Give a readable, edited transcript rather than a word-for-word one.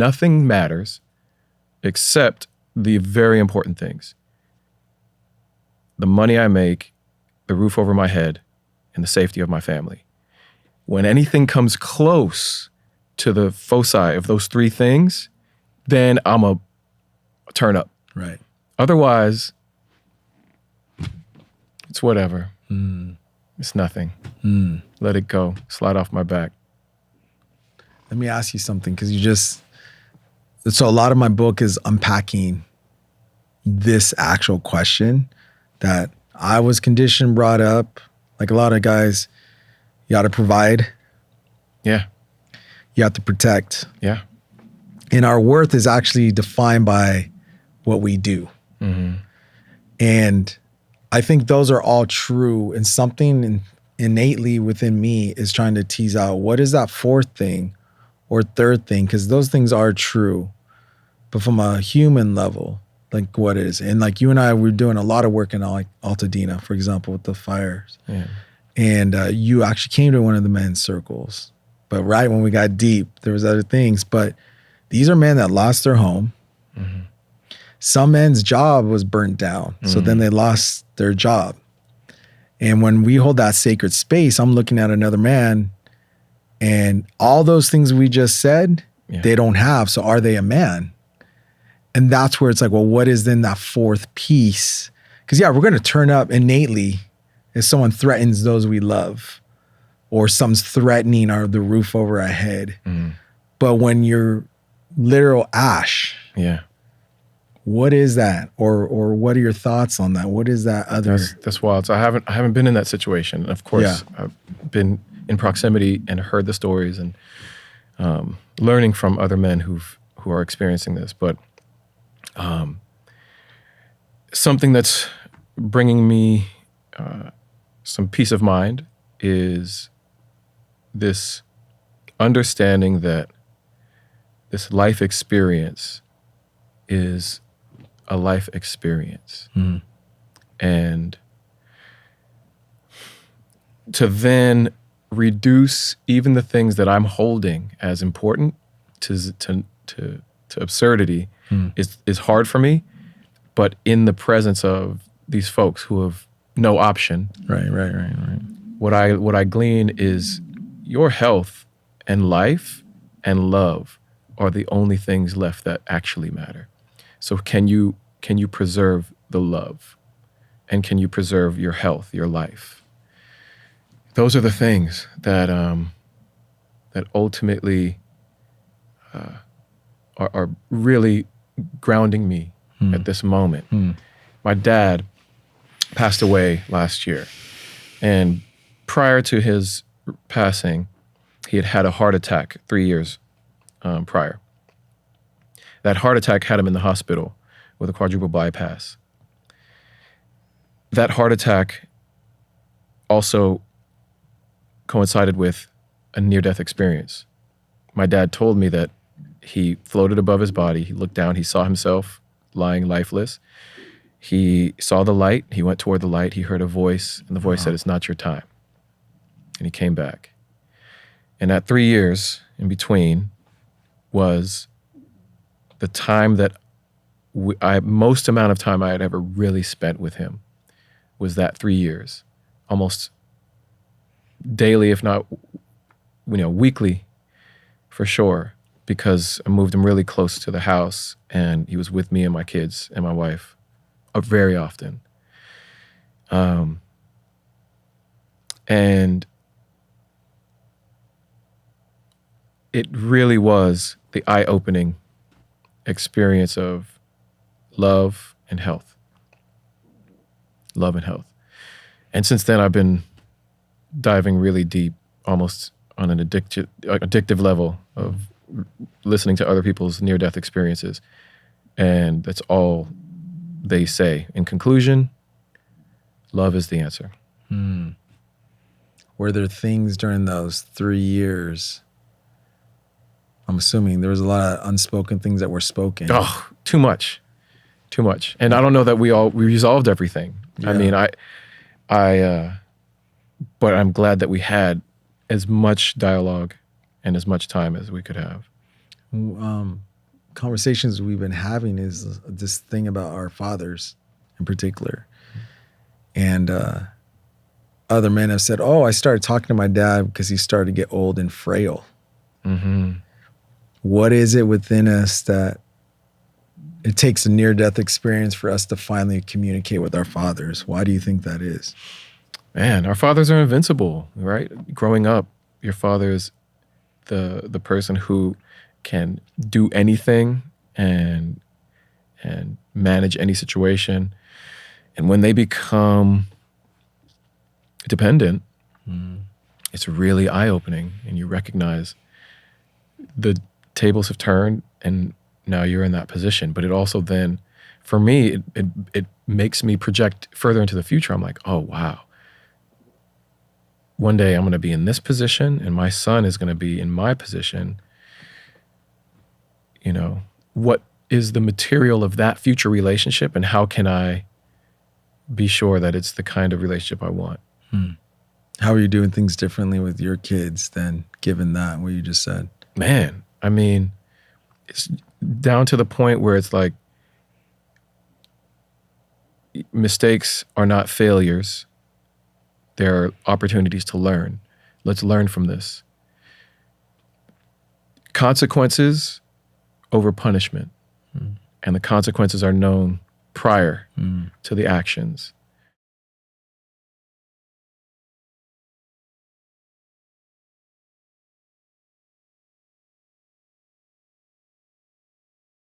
nothing matters except the very important things. The money I make, the roof over my head, and the safety of my family. When anything comes close to the foci of those three things, then I'm a turn up. Right. Otherwise, it's whatever. It's nothing. Let it go. Slide off my back. Let me ask you something, because so a lot of my book is unpacking this actual question that I was conditioned, brought up. Like a lot of guys, you got to provide. Yeah. You have to protect. Yeah. And our worth is actually defined by what we do. And I think those are all true. And something innately within me is trying to tease out, what is that fourth thing or third thing? Because those things are true. But from a human level, like what is? And like you and I, we're doing a lot of work in like Altadena, for example, with the fires. Yeah. And you actually came to one of the men's circles. But right when we got deep, there was other things. But these are men that lost their home. Some men's job was burnt down. So then they lost their job. And when we hold that sacred space, I'm looking at another man and all those things we just said, they don't have. So are they a man? And that's where it's like, well, what is then that fourth piece? Because we're going to turn up innately if someone threatens those we love, or someone's threatening the roof over our head. But when you're literal ash, what is that? Or what are your thoughts on that? What is that other? That's wild. So I haven't been in that situation. Of course, I've been in proximity and heard the stories and learning from other men who are experiencing this. But something that's bringing me some peace of mind is this understanding that this life experience is a life experience. And to then reduce even the things that I'm holding as important to absurdity is hard for me. But in the presence of these folks who have no option, Right. what I glean is your health and life and love are the only things left that actually matter. So can you preserve the love, and can you preserve your health, your life? Those are the things that that ultimately are really grounding me at this moment. My dad passed away last year, and prior to his passing, he had had a heart attack 3 years prior. That heart attack had him in the hospital with a quadruple bypass. That heart attack also coincided with a near-death experience. My dad told me that he floated above his body. He looked down. He saw himself lying lifeless. He saw the light. He went toward the light. He heard a voice, and the voice said, "It's not your time." And he came back. And that 3 years in between was the time that most amount of time I had ever really spent with him was that 3 years, almost daily, if not, weekly for sure, because I moved him really close to the house and he was with me and my kids and my wife very often. And it really was the eye-opening experience of love and health. Love and health. And since then, I've been diving really deep, almost on an addictive level of listening to other people's near-death experiences. And that's all they say. In conclusion, love is the answer. Were there things during those 3 years? I'm assuming there was a lot of unspoken things that were spoken. Oh, too much. And I don't know that we resolved everything. Yeah. I mean, but I'm glad that we had as much dialogue and as much time as we could have. conversations we've been having is this thing about our fathers in particular. And other men have said, oh, I started talking to my dad because he started to get old and frail. Mm-hmm. What is it within us that it takes a near-death experience for us to finally communicate with our fathers? Why do you think that is? Man, our fathers are invincible, right? Growing up, your father's the person who can do anything and manage any situation. And when they become dependent, it's really eye-opening, and you recognize the tables have turned and now you're in that position. But it also then, for me, it makes me project further into the future. I'm like, oh, wow. One day I'm going to be in this position and my son is going to be in my position. You know, what is the material of that future relationship, and how can I be sure that it's the kind of relationship I want? How are you doing things differently with your kids than given that, what you just said? Man, I mean, it's down to the point where it's like mistakes are not failures. There are opportunities to learn. Let's learn from this. Consequences over punishment. And the consequences are known prior to the actions.